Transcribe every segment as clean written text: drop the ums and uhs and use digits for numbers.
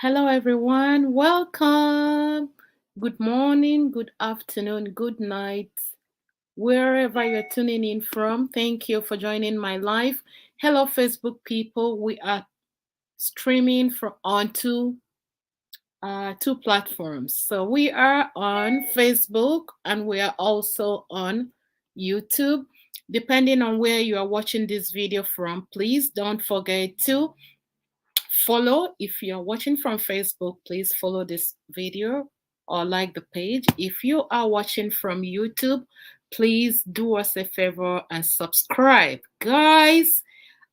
Hello, everyone. Welcome. Good morning, good afternoon, good night, wherever you're tuning in from. Thank you for joining my live. Hello, Facebook people. We are streaming from on two platforms. So we are on Facebook and we are also on YouTube. Depending on where you are watching this video from, please don't forget to follow. If you're watching from Facebook, please follow this video or like the page. If you are watching from YouTube, please do us a favor and subscribe. Guys,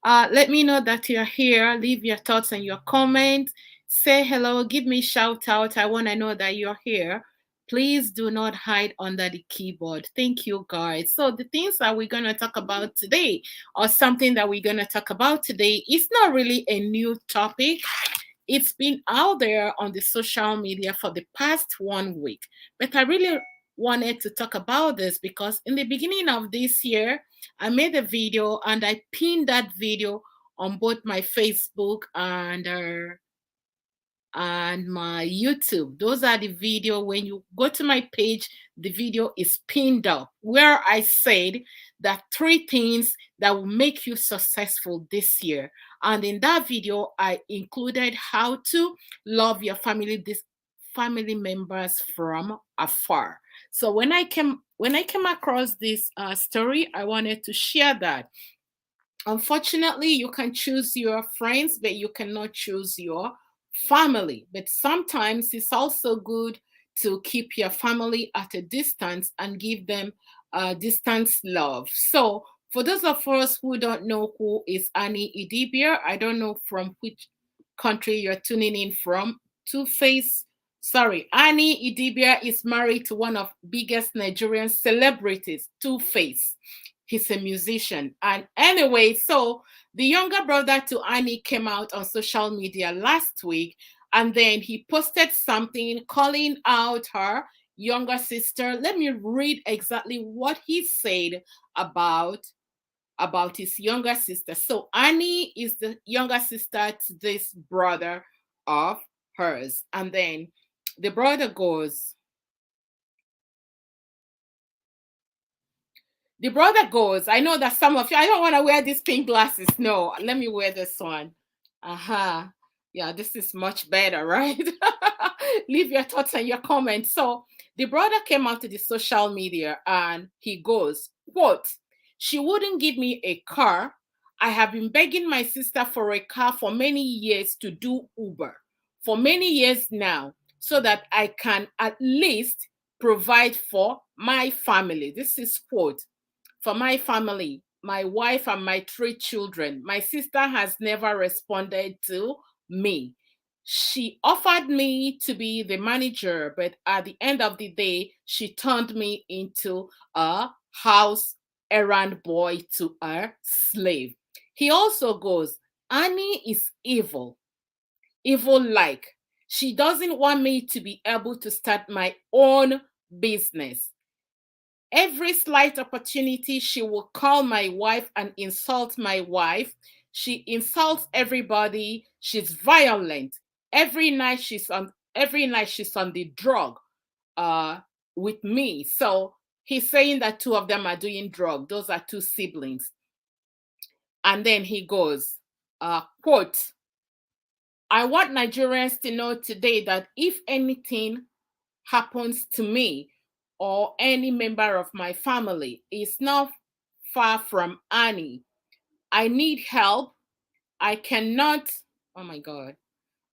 let me know that you're here. Leave your thoughts and your comments. Say hello. Give me shout out. I want to know that you're here. Please do not hide under the keyboard. Thank you, guys. So the things that we're going to talk about today, or something that we're going to talk about today, is not really a new topic. It's been out there on the social media for the past 1 week. But I really wanted to talk about this because in the beginning of this year, I made a video and I pinned that video on both my Facebook and my YouTube. Those are the video. When you go to my page, the video is pinned up where I said that 3 things that will make you successful this year. And in that video, I included how to love your family members from afar. So when I came across this story, I wanted to share that. Unfortunately, you can choose your friends, but you cannot choose your family. But sometimes it's also good to keep your family at a distance and give them distance love. So, for those of us who don't know who is Annie Idibia, I don't know from which country you're tuning in from. Annie Idibia is married to one of biggest Nigerian celebrities, Two-Face. He's a musician. And anyway, so the younger brother to Annie came out on social media last week, and then he posted something calling out her younger sister. Let me read exactly what he said about his younger sister. So Annie is the younger sister to this brother of hers. And then the brother goes, I know that some of you, I don't want to wear these pink glasses. No, let me wear this one. Uh-huh. Yeah, this is much better, right? Leave your thoughts and your comments. So the brother came out to the social media and he goes, quote, "She wouldn't give me a car. I have been begging my sister for a car for many years to do Uber, for many years now, so that I can at least provide for my family." This is quote, "For my family, my wife and my 3 children. My sister has never responded to me. She offered me to be the manager, but at the end of the day, she turned me into a house errand boy to a slave." He also goes, "Annie is evil, evil like. She doesn't want me to be able to start my own business. Every slight opportunity, she will call my wife and insult my wife. She insults everybody. She's violent. Every night she's on the drug uh with me." So he's saying that 2 of them are doing drug. Those are 2 siblings. And then he goes, quote, "I want Nigerians to know today that if anything happens to me or any member of my family, it's not far from Annie. I need help. I cannot, oh my God,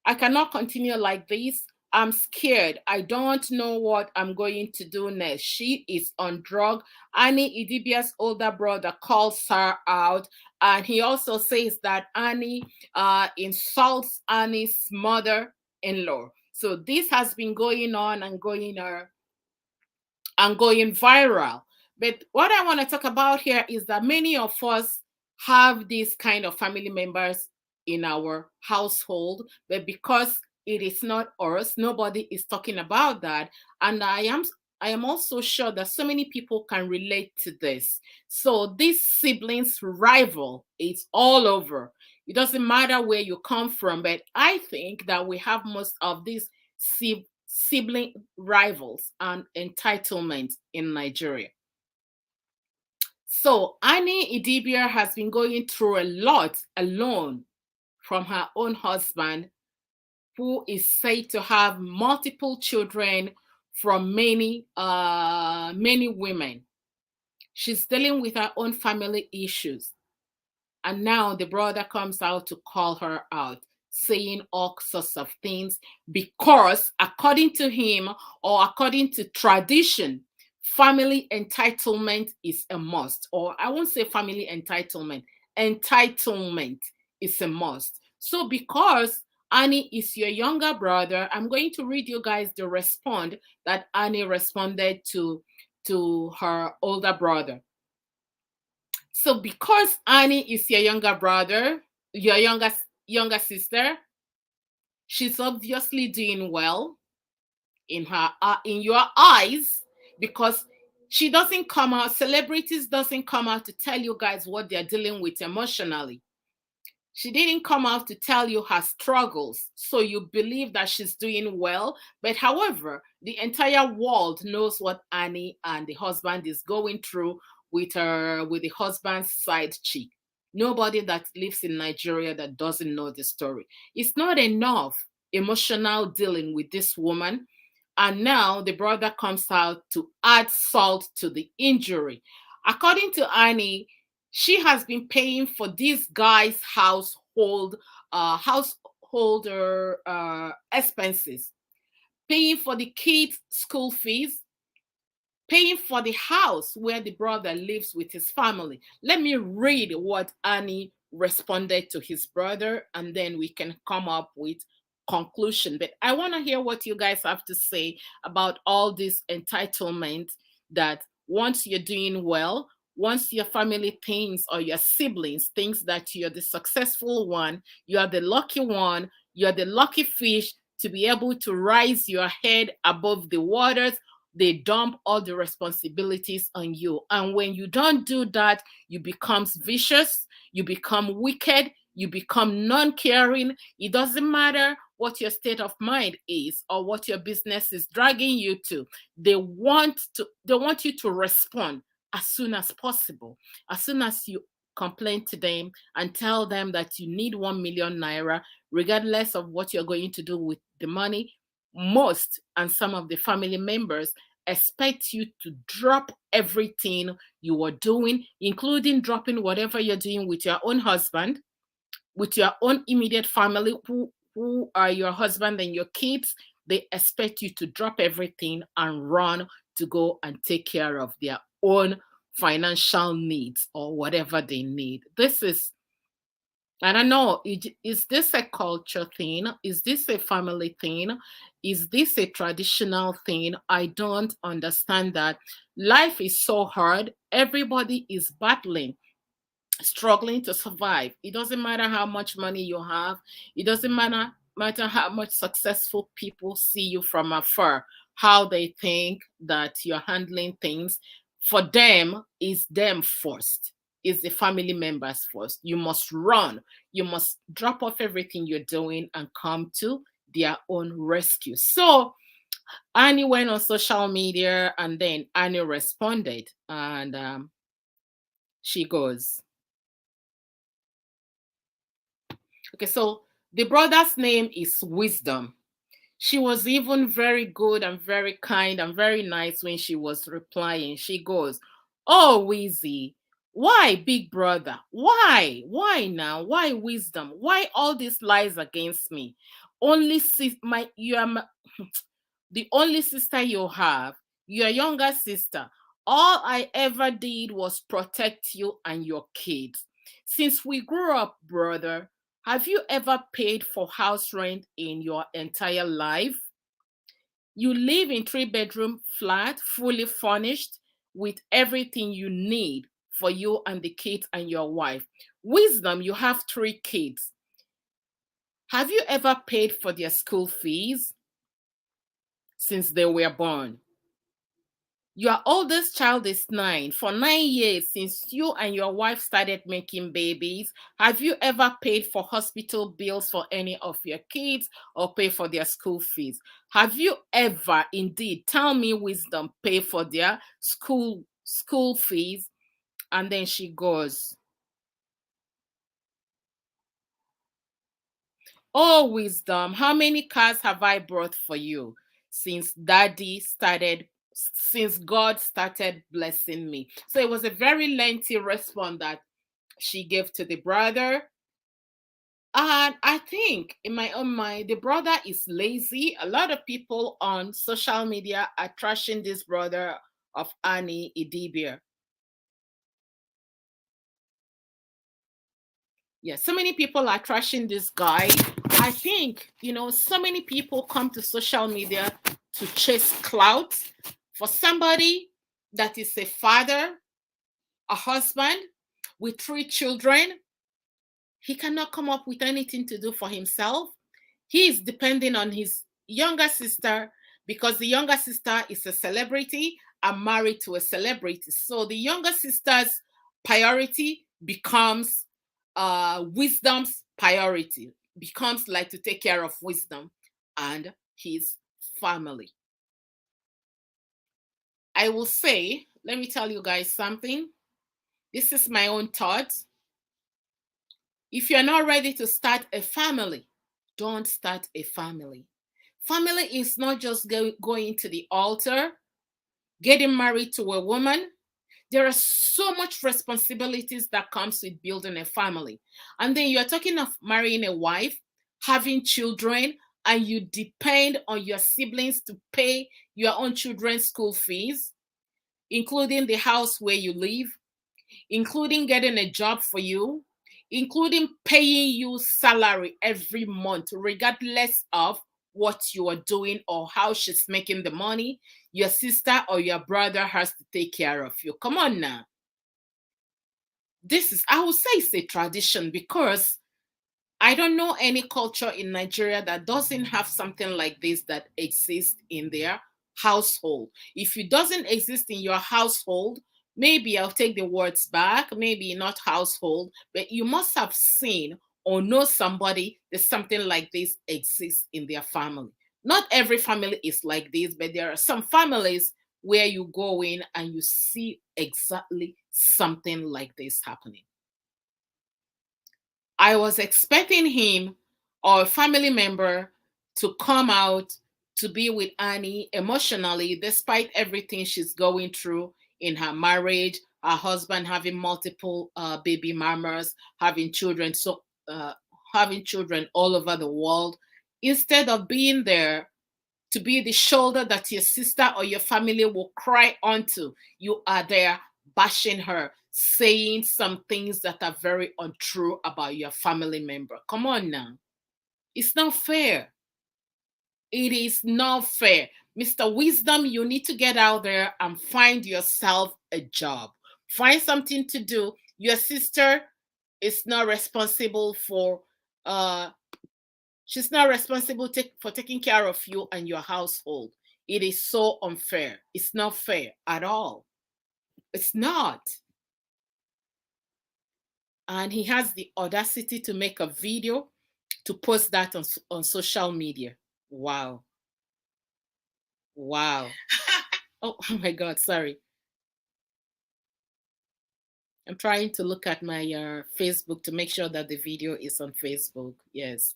I cannot continue like this. I'm scared. I don't know what I'm going to do next. She is on drug." Annie Idibia's older brother calls her out, and he also says that Annie insults Annie's mother-in-law. So this has been going on and going viral. But what I want to talk about here is that many of us have these kind of family members in our household, but because it is not us, nobody is talking about that. And I am also sure that so many people can relate to this. So this siblings rival is all over. It doesn't matter where you come from, but I think that we have most of these sibling rivals and entitlement in Nigeria. So Annie Idibia has been going through a lot alone from her own husband, who is said to have multiple children from many women. She's dealing with her own family issues. And now the brother comes out to call her out, saying all sorts of things because, according to him or according to tradition, family entitlement is a must. Or I won't say family entitlement is a must. So, because Annie is your younger brother, I'm going to read you guys the response that Annie responded to her older brother. So because Annie is your younger brother, your younger sister, she's obviously doing well in your eyes, because she doesn't come out, celebrities doesn't come out to tell you guys what they're dealing with emotionally. She didn't come out to tell you her struggles, so you believe that she's doing well. But however, the entire world knows what Annie and the husband is going through with the husband's side chick. Nobody that lives in Nigeria that doesn't know the story. It's not enough emotional dealing with this woman. And now the brother comes out to add salt to the injury. According to Annie, she has been paying for this guy's householder expenses, paying for the kids' school fees, paying for the house where the brother lives with his family. Let me read what Annie responded to his brother, and then we can come up with conclusion. But I want to hear what you guys have to say about all this entitlement, that once you're doing well, once your family thinks or your siblings thinks that you're the successful one, you are the lucky one, you're the lucky fish to be able to rise your head above the waters, they dump all the responsibilities on you. And when you don't do that, you become vicious, you become wicked, you become non-caring. It doesn't matter what your state of mind is or what your business is dragging you to. They want you to respond as soon as possible. As soon as you complain to them and tell them that you need 1 million naira, regardless of what you're going to do with the money, most and some of the family members expect you to drop everything you are doing, including dropping whatever you're doing with your own husband, with your own immediate family, who are your husband and your kids. They expect you to drop everything and run to go and take care of their own financial needs or whatever they need. This is, I don't know, is this a culture thing? Is this a family thing? Is this a traditional thing? I don't understand that. Life is so hard. Everybody is battling, struggling to survive. It doesn't matter how much money you have. It doesn't matter how much successful people see you from afar, how they think that you're handling things. For them, is them first. Is the family members first. You must run. You must drop off everything you're doing and come to their own rescue. So Annie went on social media, and then Annie responded, and she goes, okay, so the brother's name is Wisdom. She was even very good and very kind and very nice when she was replying. She goes, "Oh, Wheezy, why, big brother? Why? Why now? Why Wisdom? Why all these lies against me? Only you are the only sister you have, your younger sister. All I ever did was protect you and your kids. Since we grew up, brother, have you ever paid for house rent in your entire life? You live in 3 bedroom flat, fully furnished with everything you need for you and the kids and your wife. Wisdom, you have 3 kids. Have you ever paid for their school fees since they were born? Your oldest child is 9. For 9 years, since you and your wife started making babies, have you ever paid for hospital bills for any of your kids or pay for their school fees? Have you ever, indeed, tell me wisdom, pay for their school fees? And then she goes, "Oh, wisdom, how many cars have I brought for you since God started blessing me?" So it was a very lengthy response that she gave to the brother. And I think in my own mind, the brother is lazy. A lot of people on social media are trashing this brother of Annie Idibia. Yeah, so many people are trashing this guy. I think, so many people come to social media to chase clout for somebody that is a father, a husband with 3 children. He cannot come up with anything to do for himself. He is depending on his younger sister because the younger sister is a celebrity and married to a celebrity. So the younger sister's priority becomes wisdom's priority, becomes like to take care of wisdom and his family. I will say, let me tell you guys something. This is my own thought. If you're not ready to start a family, don't start a family. Family is not just going to the altar, getting married to a woman. There are so much responsibilities that comes with building a family. And then you're talking of marrying a wife, having children, and you depend on your siblings to pay your own children's school fees, including the house where you live, including getting a job for you, including paying you salary every month, regardless of what you are doing or how she's making the money. Your sister or your brother has to take care of you. Come on now. I would say it's a tradition because I don't know any culture in Nigeria that doesn't have something like this that exists in their household. If it doesn't exist in your household, maybe I'll take the words back, maybe not household, but you must have seen or know somebody that something like this exists in their family. Not every family is like this, but there are some families where you go in and you see exactly something like this happening. I was expecting him or a family member to come out to be with Annie emotionally, despite everything she's going through in her marriage, her husband having multiple baby mamas, having children, having children all over the world. Instead of being there to be the shoulder that your sister or your family will cry onto, you are there bashing her, saying some things that are very untrue about your family member. Come on now. It's not fair. It is not fair. Mr. Wisdom, you need to get out there and find yourself a job. Find something to do. Your sister is not responsible for she's not responsible for taking care of you and your household. It is so unfair. It's not fair at all. It's not. And he has the audacity to make a video to post that on social media. Wow. Wow. Oh, oh my God, sorry. I'm trying to look at my Facebook to make sure that the video is on Facebook. Yes.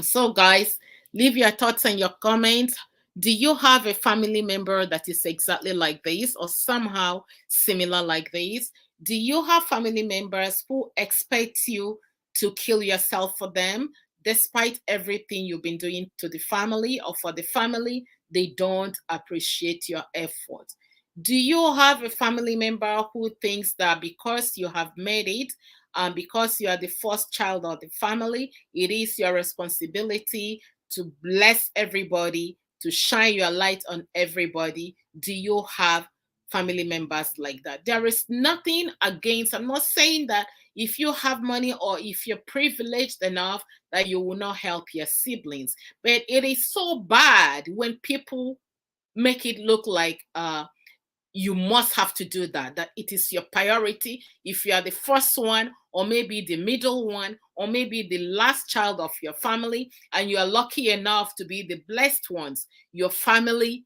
So, guys, leave your thoughts and your comments. Do you have a family member that is exactly like this or somehow similar like this? Do you have family members who expect you to kill yourself for them despite everything you've been doing to the family or for the family? They don't appreciate your effort. Do you have a family member who thinks that because you have made it and because you are the first child of the family, it is your responsibility to bless everybody, to shine your light on everybody? Do you have family members like that? There is nothing against, I'm not saying that if you have money or if you're privileged enough that you will not help your siblings, but it is so bad when people make it look like you must have to do that, that it is your priority. If you are the first one, or maybe the middle one, or maybe the last child of your family, and you are lucky enough to be the blessed ones, your family,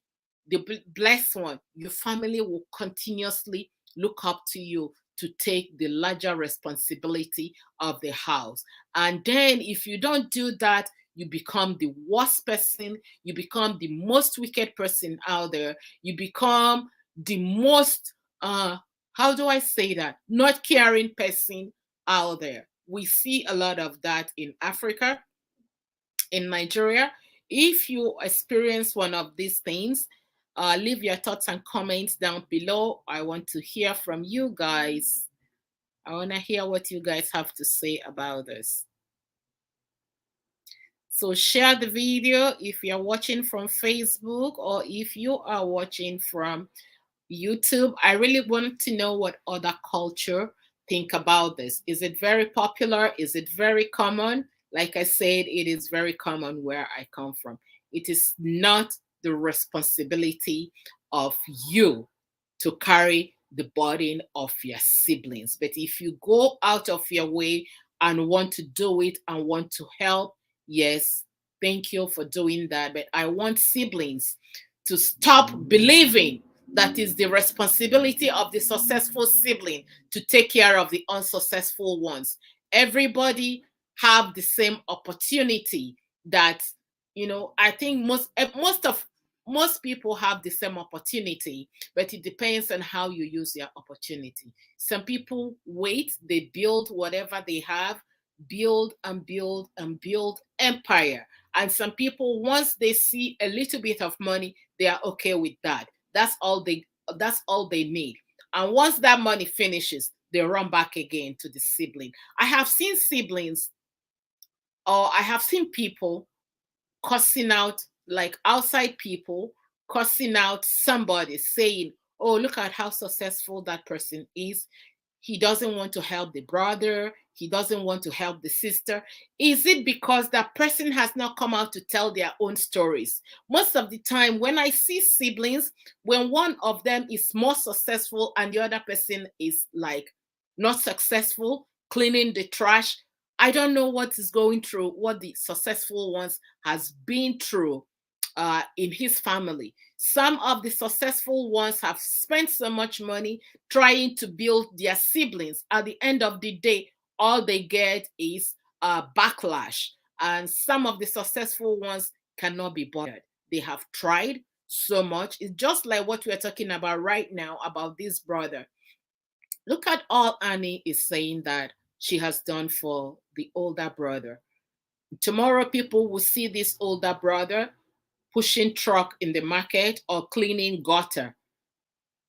the blessed one, your family will continuously look up to you to take the larger responsibility of the house. And then if you don't do that, you become the worst person, you become the most wicked person out there, you become the most how do I say that, not caring person out there. We see a lot of that in Africa, in Nigeria. If you experience one of these things, leave your thoughts and comments down below. I want to hear from you guys. I want to hear what you guys have to say about this. So share the video if you're watching from Facebook, or if you are watching from YouTube. I really want to know what other culture think about this. Is it very popular? Is it very common? Like I said, it is very common where I come from. It is not the responsibility of you to carry the burden of your siblings. But if you go out of your way and want to do it and want to help, yes, thank you for doing that. But I want siblings to stop believing that is the responsibility of the successful sibling to take care of the unsuccessful ones. Everybody have the same opportunity. That, I think most people have the same opportunity, but it depends on how you use your opportunity. Some people wait, they build whatever they have, build and build and build empire. And some people, once they see a little bit of money, they are okay with that. That's all they need. And once that money finishes, they run back again to the sibling. I have seen siblings, or I have seen people cussing out, like outside people cussing out somebody, saying, oh, look at how successful that person is. He doesn't want to help the brother, he doesn't want to help the sister. Is it because that person has not come out to tell their own stories? Most of the time when I see siblings, when one of them is more successful and the other person is like not successful, cleaning the trash, I don't know what is going through, what the successful ones has been through in his family. Some of the successful ones have spent so much money trying to build their siblings. At the end of the day, all they get is backlash. And some of the successful ones cannot be bothered. They have tried so much. It's just like what we're talking about right now about this brother. Look at all Annie is saying that she has done for the older brother. Tomorrow, people will see this older brother pushing truck in the market or cleaning gutter.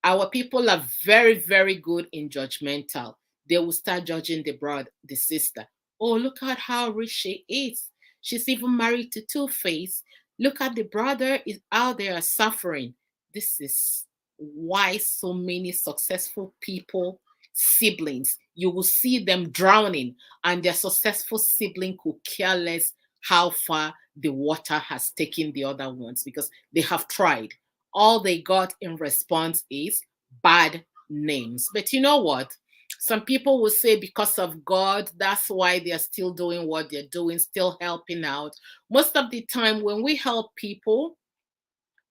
Our people are very, very good in judgmental. They will start judging the brother, the sister. Oh, look at how rich she is. She's even married to Two-Face. Look at the brother is out there suffering. This is why so many successful people, siblings, you will see them drowning, and their successful sibling could care less how far the water has taken the other ones, because they have tried. All they got in response is bad names. But you know what? Some people will say because of God, that's why they're still doing what they're doing, still helping out. Most of the time, when we help people,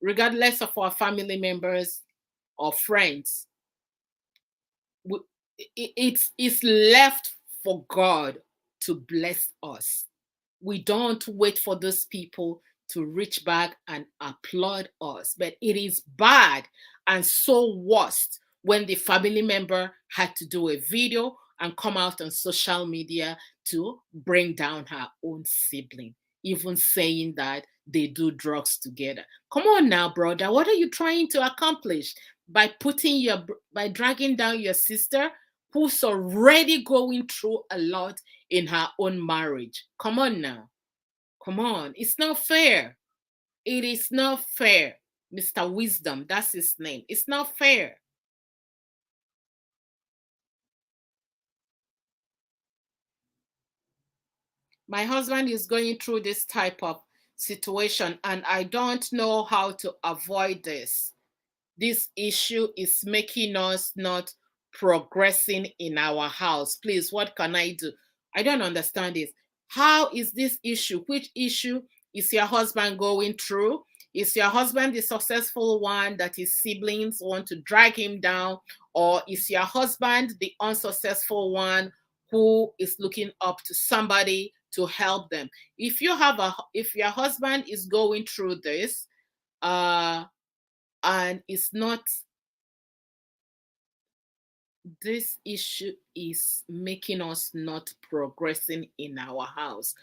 regardless of our family members or friends, it's left for God to bless us. We don't wait for those people to reach back and applaud us. But it is bad and so worst when the family member had to do a video and come out on social media to bring down her own sibling, even saying that they do drugs together. Come on now, brother. What are you trying to accomplish by by dragging down your sister who's already going through a lot in her own marriage? Come on now. Come on. It's not fair. It is not fair. Mr. Wisdom, that's his name. It's not fair. My husband is going through this type of situation, and I don't know how to avoid this. this issue is making us not progressing in our house. Please, what can I do? I don't understand this. How is this issue? Which issue is your husband going through? Is your husband the successful one that his siblings want to drag him down? Or is your husband the unsuccessful one who is looking up to somebody to help them? If your husband is going through this, and it's not, this issue is making us not progressing in our house.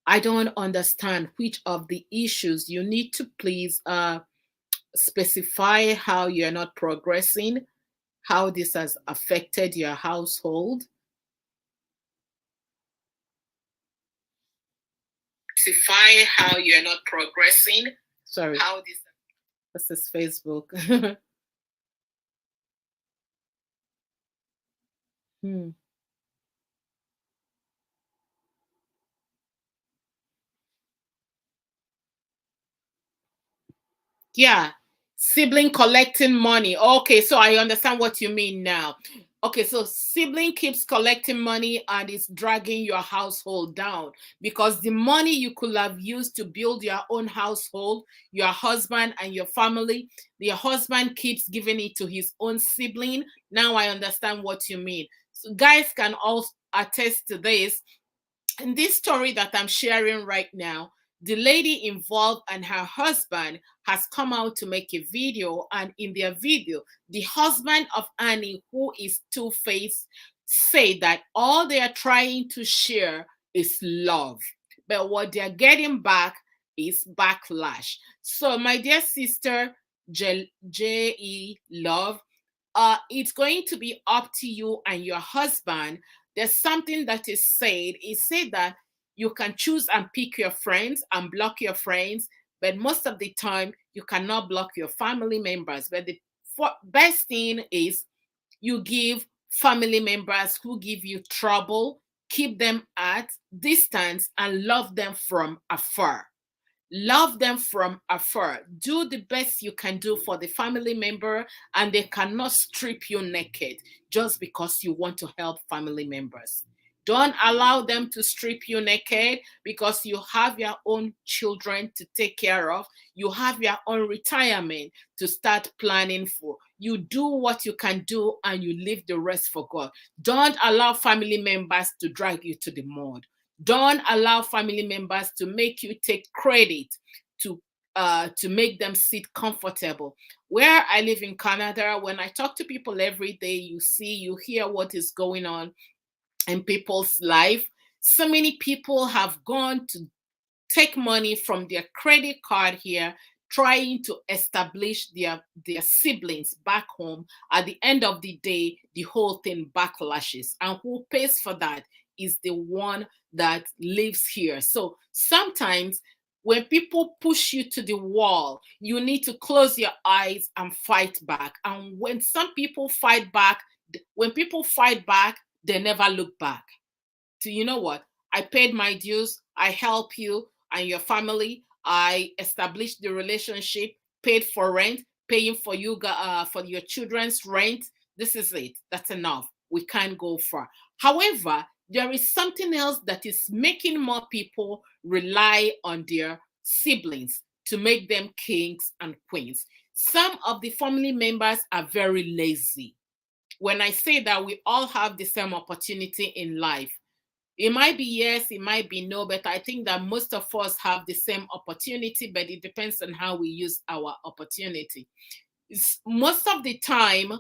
I don't understand which of the issues. You need to please specify how you're not progressing, how this has affected your household. Specify how you're not progressing. Sorry. How this is Facebook. Hmm. Yeah, sibling collecting money. Okay, so I understand what you mean now. Okay, so sibling keeps collecting money and is dragging your household down because the money you could have used to build your own household, your husband and your family, the husband keeps giving it to his own sibling. Now I understand what you mean. So guys can also attest to this. In this story that I'm sharing right now, the lady involved and her husband has come out to make a video, and in their video, the husband of Annie, who is two-faced, say that all they are trying to share is love, but what they're getting back is backlash. So, my dear sister, J.E. Love, it's going to be up to you and your husband. There's something that is said. It's said that you can choose and pick your friends and block your friends, but most of the time you cannot block your family members. But the best thing is you give family members who give you trouble, keep them at distance and love them from afar. Love them from afar. Do the best you can do for the family member, and they cannot strip you naked just because you want to help family members. Don't allow them to strip you naked because you have your own children to take care of. You have your own retirement to start planning for. You do what you can do and you leave the rest for God. Don't allow family members to drag you to the mud. Don't allow family members to make you take credit to make them sit comfortable. Where I live in Canada, when I talk to people every day, you hear what is going on in people's life. So many people have gone to take money from their credit card here, trying to establish their siblings back home. At the end of the day, the whole thing backlashes, and who pays for that is the one that lives here. So sometimes when people push you to the wall, you need to close your eyes and fight back. And when some people fight back, when people fight back, they never look back. So you know what? I paid my dues. I help you and your family. I established the relationship, paid for rent, paying for for your children's rent. This is it. That's enough. We can't go far. However, there is something else that is making more people rely on their siblings to make them kings and queens. Some of the family members are very lazy. When I say that we all have the same opportunity in life, it might be yes, it might be no, but I think that most of us have the same opportunity, but it depends on how we use our opportunity. Most of the time,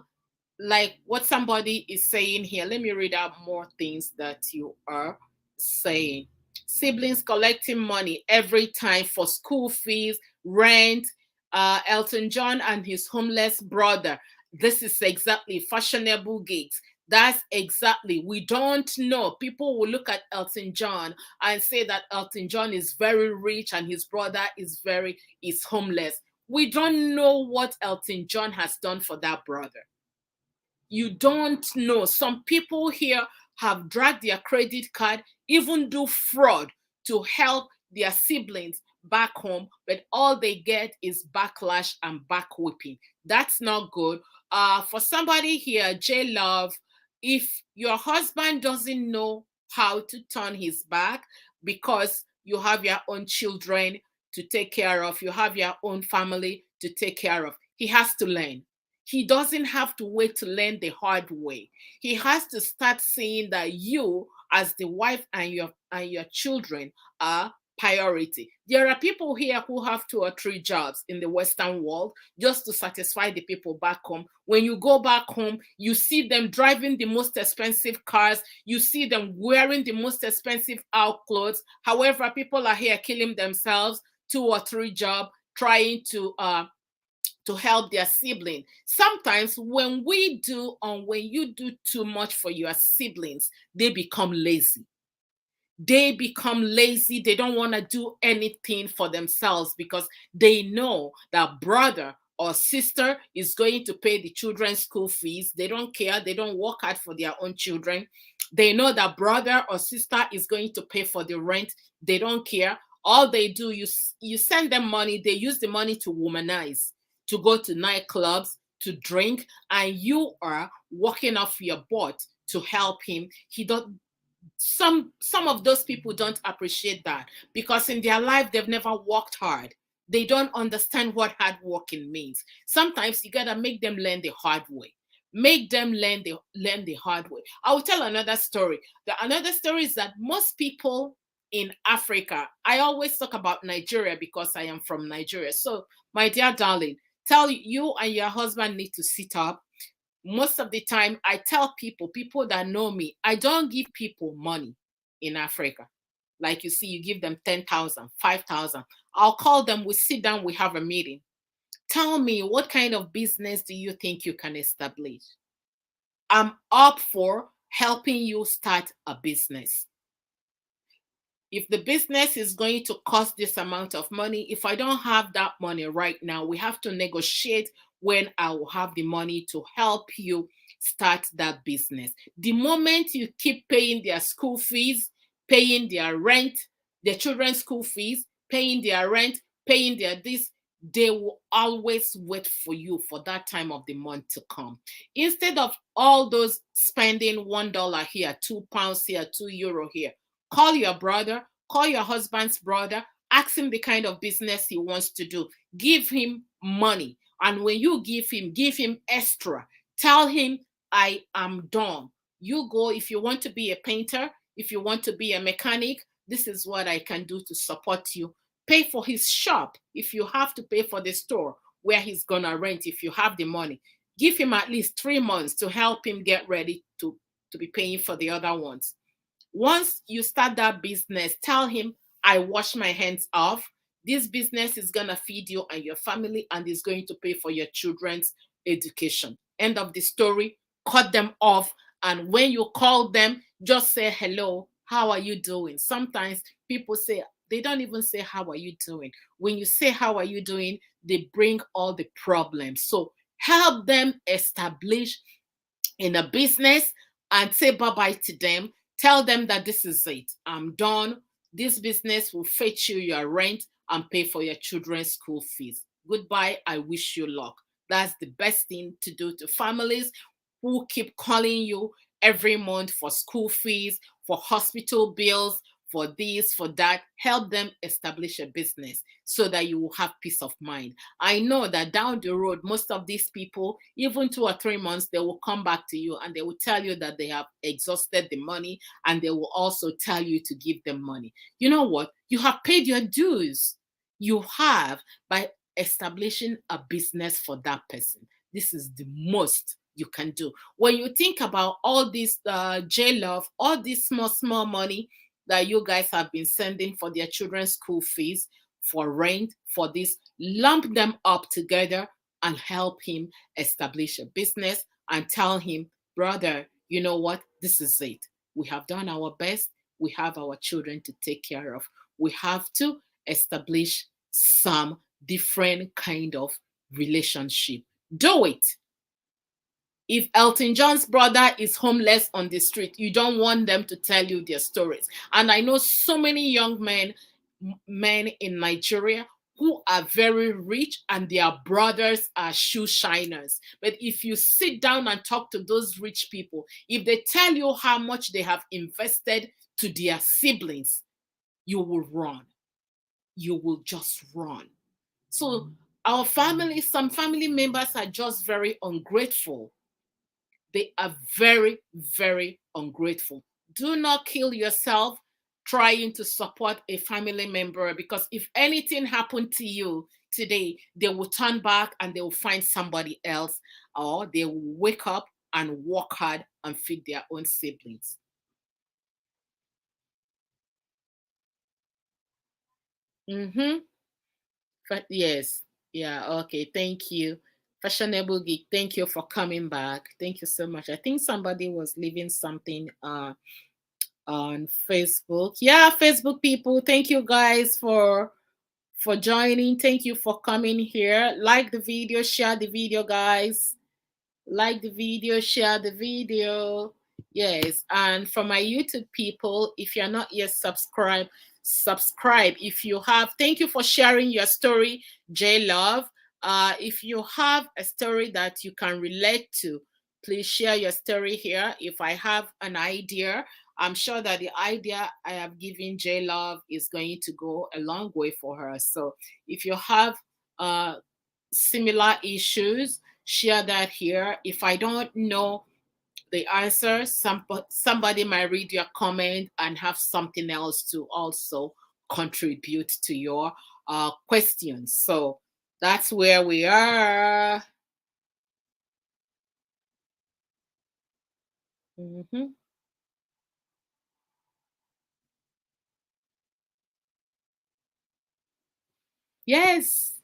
like what somebody is saying here, let me read out more things that you are saying. Siblings collecting money every time for school fees, rent, Elton John and his homeless brother. This is exactly fashionable gigs. That's exactly, we don't know. People will look at Elton John and say that Elton John is very rich and his brother is homeless. We don't know what Elton John has done for that brother. You don't know. Some people here have dragged their credit card, even do fraud to help their siblings back home, but all they get is backlash and back whipping. That's not good. For somebody here, J Love, if your husband doesn't know how to turn his back because you have your own children to take care of, you have your own family to take care of, he has to learn. He doesn't have to wait to learn the hard way. He has to start seeing that you, as the wife, and your children are priority. There are people here who have 2 or 3 jobs in the Western world just to satisfy the people back home. When you go back home, you see them driving the most expensive cars, you see them wearing the most expensive out clothes. However, people are here killing themselves, 2 or 3 jobs, trying to help their sibling. Sometimes when we do, or when you do too much for your siblings, they become lazy. They become lazy. They don't want to do anything for themselves because they know that brother or sister is going to pay the children's school fees. They don't care. They don't work hard for their own children. They know that brother or sister is going to pay for the rent. They don't care. All they do, you send them money. They use the money to womanize, to go to nightclubs, to drink, and you are working off your butt to help him. He don't some of those people don't appreciate that because in their life they've never worked hard. They don't understand what hard working means. Sometimes you gotta make them learn the hard way. Make them learn the hard way. I will tell another story. Another story is that most people in Africa, I always talk about Nigeria because I am from Nigeria. So, my dear darling, tell you and your husband need to sit up. Most of the time I tell people that know me, I don't give people money in Africa. Like you see, you give them 10,000, 5,000. I'll call them, we sit down, we have a meeting. Tell me, what kind of business do you think you can establish? I'm up for helping you start a business. If the business is going to cost this amount of money, if I don't have that money right now, we have to negotiate when I will have the money to help you start that business. The moment you keep paying their school fees, paying their rent, their children's school fees, paying their rent, paying their this, they will always wait for you for that time of the month to come. Instead of all those spending $1 here, £2 here, €2 here, call your brother, call your husband's brother, ask him the kind of business he wants to do. Give him money. And when you give him extra. Tell him, I am done. You go, if you want to be a painter, if you want to be a mechanic, this is what I can do to support you. Pay for his shop if you have to pay for the store where he's going to rent if you have the money. Give him at least 3 months to help him get ready to be paying for the other ones. Once you start that business, tell him, I wash my hands off. This business is going to feed you and your family and is going to pay for your children's education. End of the story. Cut them off. And when you call them, just say, hello, how are you doing? Sometimes people say, they don't even say, how are you doing? When you say, how are you doing? They bring all the problems. So help them establish in a business and say bye-bye to them. Tell them that this is it. I'm done. This business will fetch you your rent and pay for your children's school fees. Goodbye. I wish you luck. That's the best thing to do to families who keep calling you every month for school fees, for hospital bills, for this, for that. Help them establish a business so that you will have peace of mind. I know that down the road, most of these people, even 2 or 3 months, they will come back to you and they will tell you that they have exhausted the money, and they will also tell you to give them money. You know what? You have paid your dues. You have, by establishing a business for that person. This is the most you can do. When you think about all this J-Love, all this small money that you guys have been sending for their children's school fees, for rent, for this, lump them up together and help him establish a business and tell him, brother, you know what? This is it. We have done our best. We have our children to take care of. We have to establish some different kind of relationship. Do it. If Elton John's brother is homeless on the street, you don't want them to tell you their stories. And I know so many young men, men in Nigeria who are very rich and their brothers are shoe shiners. But if you sit down and talk to those rich people, if they tell you how much they have invested to their siblings, you will run. You will just run. So our family, some family members are just very ungrateful. They are very, very ungrateful. Do not kill yourself trying to support a family member, because if anything happened to you today, they will turn back and they will find somebody else, or they will wake up and work hard and feed their own siblings. Mm-hmm. Yes. Yeah. Okay. Thank you. Fashionable Geek, thank you for coming back. Thank you so much. I think somebody was leaving something on Facebook. Yeah, Facebook people, thank you guys for joining. Thank you for coming here. Like the video, share the video, guys. Like the video, share the video. Yes, and for my YouTube people, if you're not yet subscribed, subscribe. If you have, thank you for sharing your story, J Love. If you have a story that you can relate to, please share your story here. If I have an idea, I'm sure that the idea I have given J Love is going to go a long way for her. So if you have uh, similar issues, share that here. If I don't know the answer, somebody might read your comment and have something else to also contribute to your questions. So that's where we are. Mhm. Yes.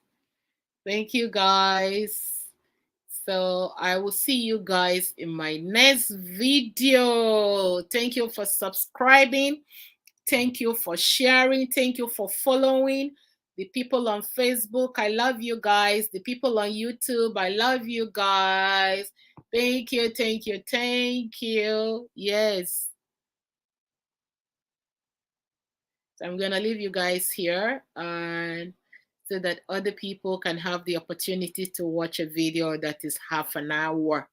Thank you, guys. So I will see you guys in my next video. Thank you for subscribing. Thank you for sharing. Thank you for following. The people on Facebook, I love you guys. The people on YouTube, I love you guys. Thank you, thank you, thank you. Yes. So I'm going to leave you guys here, and so that other people can have the opportunity to watch a video that is half an hour.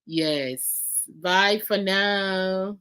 Yes. Bye for now.